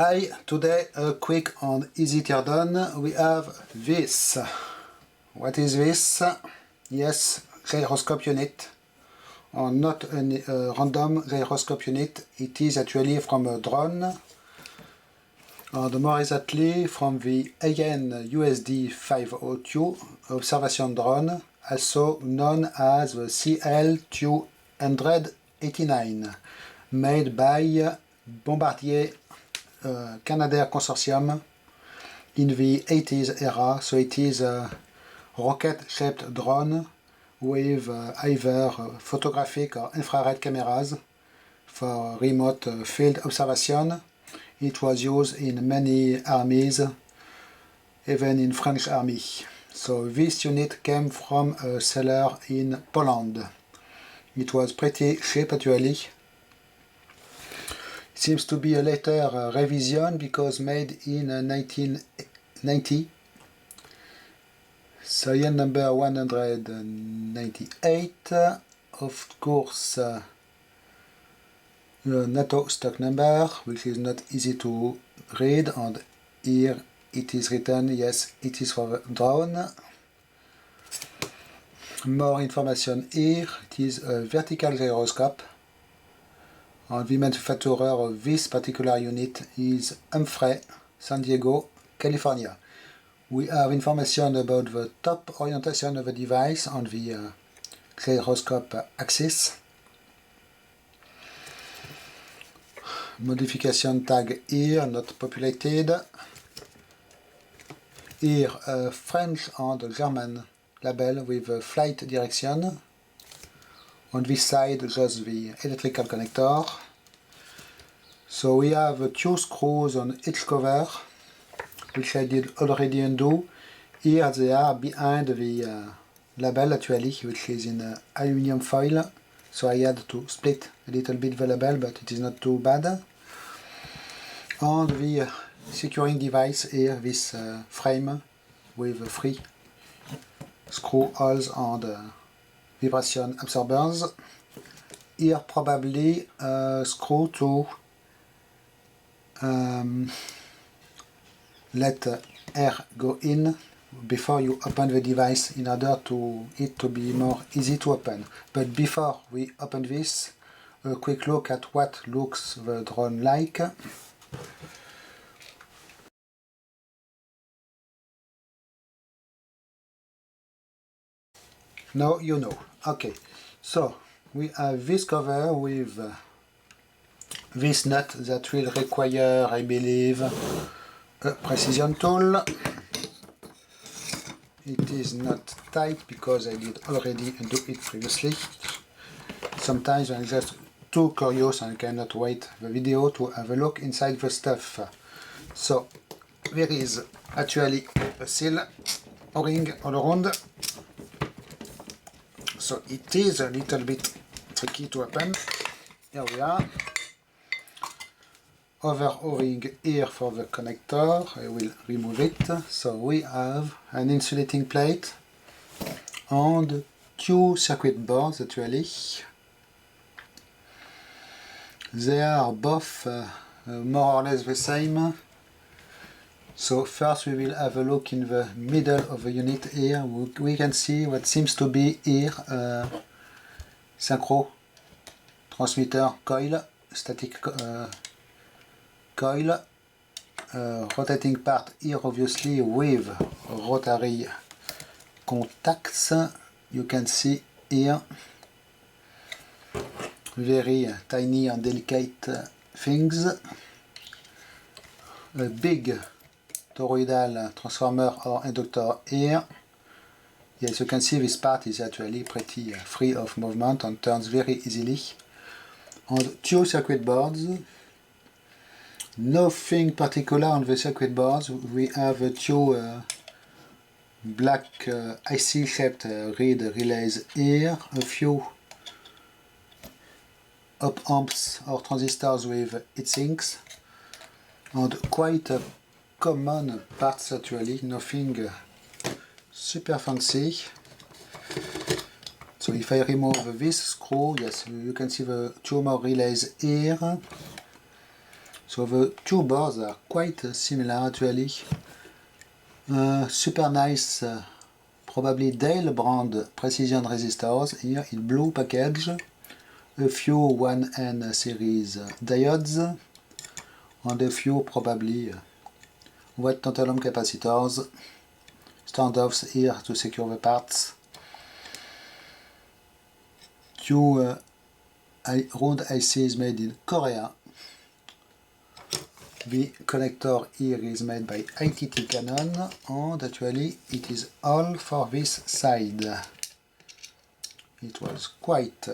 Hi, today a quick and easy teardown. We have this. What is this? Yes, gyroscope unit. Or not a random gyroscope unit. It is actually from a drone. And more exactly from the AN USD 502 observation drone, also known as the CL289, made by Bombardier Canadair Consortium in the 80s era. So it is a rocket-shaped drone with either photographic or infrared cameras for remote field observation. It was used in many armies, even in French army. So this unit came from a seller in Poland. It was pretty cheap actually. It seems to be a later revision because made in 1990. Serial number 198. Of course, NATO stock number, which is not easy to read, and here it is written, yes, it is for the drone. More information here. It is a vertical gyroscope, and the manufacturer of this particular unit is Humphrey, San Diego, California. We have information about the top orientation of the device on the gyroscope axis. Modification tag here, not populated. Here a French and German label with a flight direction. On this side just the electrical connector. So we have 2 screws on each cover, which I did already undo. Here they are behind the label actually, which is in aluminum foil. So I had to split a little bit the label, but it is not too bad. And the securing device here, this frame with 3 screw holes and vibration absorbers. Here probably a screw to let air go in before you open the device in order to it to be more easy to open. But before we open this, a quick look at what looks the drone like. Now you know. Okay, so we have this cover with this nut that will require, I believe, a precision tool. It is not tight because I did already do it previously. Sometimes I'm just too curious and cannot wait the video to have a look inside the stuff. So there is actually a seal O-ring all around. So it is a little bit tricky to open. Here we are. Other O-ring here for the connector. I will remove it. So we have an insulating plate and 2 circuit boards actually. They are both more or less the same. So first we will have a look in the middle of the unit here. We can see what seems to be here synchro transmitter coil, static coil, rotating part here obviously with rotary contacts. You can see here very tiny and delicate things. A big toroidal transformer or inductor here. Yes, you can see this part is actually pretty free of movement and turns very easily. And 2 circuit boards. Nothing particular on the circuit boards. We have 2 black IC shaped reed relays here, a few op amps or transistors with heatsinks, and quite common parts actually, nothing super fancy. So if I remove this screw, yes, you can see the 2 more relays here. So the two boards are quite similar actually. Super nice, probably Dale brand precision resistors here in blue package. A few 1N series diodes and a few probably wet tantalum capacitors. Standoffs here to secure the parts. Two round ICs made in Korea. The connector here is made by ITT Cannon, and actually it is all for this side. It was quite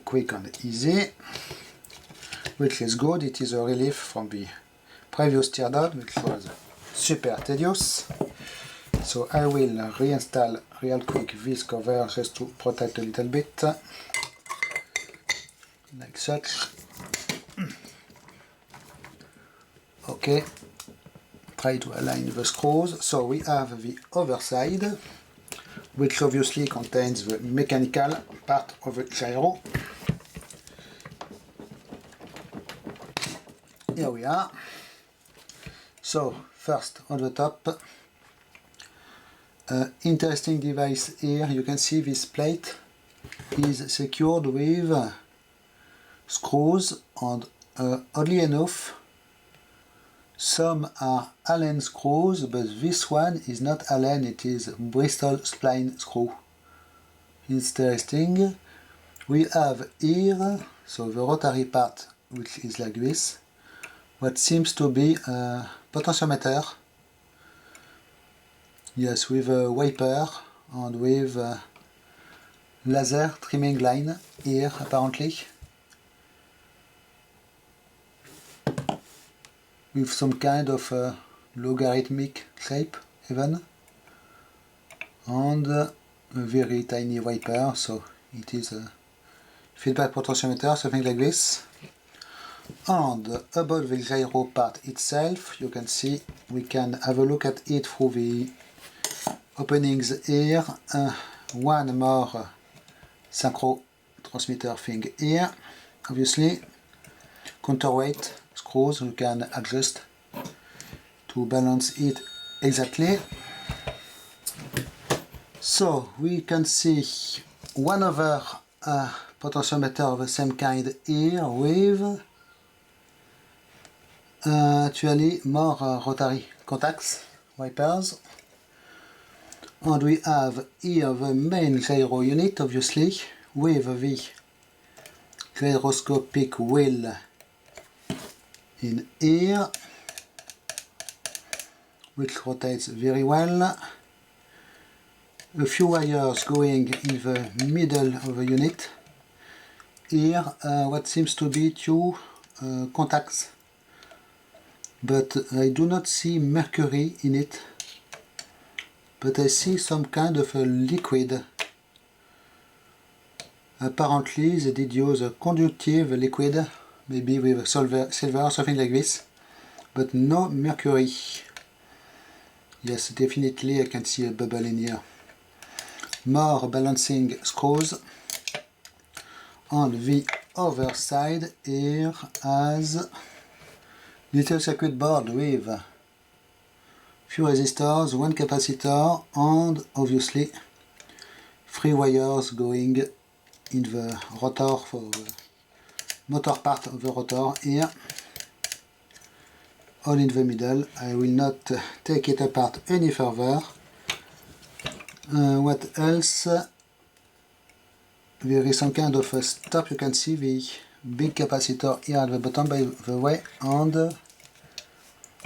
quick and easy, which is good. It is a relief from the previous teardown, which was super tedious. So I will reinstall real quick this cover just to protect a little bit, like such. Okay, try to align the screws. So we have the other side, which obviously contains the mechanical part of the gyro. Here we are. So first on the top, interesting device here. You can see this plate is secured with screws, and oddly enough some are Allen screws, but this one is not Allen, it is Bristol spline screw. Interesting. We have here, so the rotary part, which is like this, what seems to be a potentiometer. Yes, with a wiper and with a laser trimming line here apparently, with some kind of logarithmic shape even, and a very tiny wiper, so it is a feedback potentiometer, something like this. And about the gyro part itself, you can see we can have a look at it through the openings here. One more synchro transmitter thing here, obviously. Counterweight screws you can adjust to balance it exactly. So we can see one other potentiometer of the same kind here with actually more rotary contacts, wipers. And we have here the main gyro unit, obviously, with the gyroscopic wheel in here, which rotates very well. A few wires going in the middle of the unit. Here, what seems to be two contacts, but I do not see mercury in it. But I see some kind of a liquid. Apparently they did use a conductive liquid, maybe with silver or something like this, but no mercury. Yes, definitely I can see a bubble in here. More balancing screws. On the other side here has little circuit board with few resistors, one capacitor, and obviously 3 wires going in the rotor for the motor part of the rotor here, all in the middle. I will not take it apart any further. What else? There is some kind of a stop. You can see the big capacitor here at the bottom, by the way, and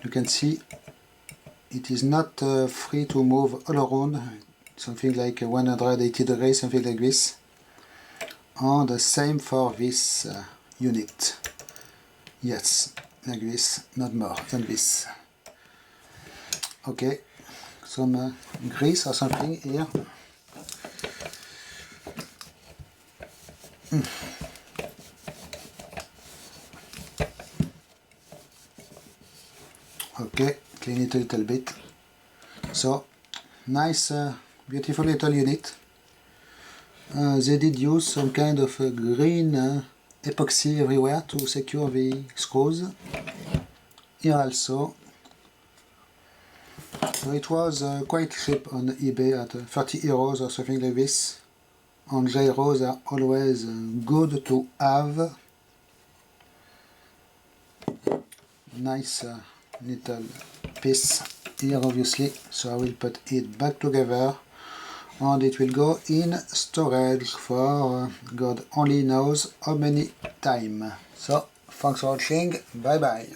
you can see it is not free to move all around, something like 180 degrees, something like this. And the same for this unit. Yes, like this, not more than this. Okay, some grease or something here. Okay, clean it a little bit. So, nice, beautiful little unit. They did use some kind of green epoxy everywhere to secure the screws. here also. So it was quite cheap on eBay at 30 euros or something like this. And gyros are always good to have. Nice little piece here obviously, so I will put it back together and it will go in storage for God only knows how many time. So thanks for watching, bye bye.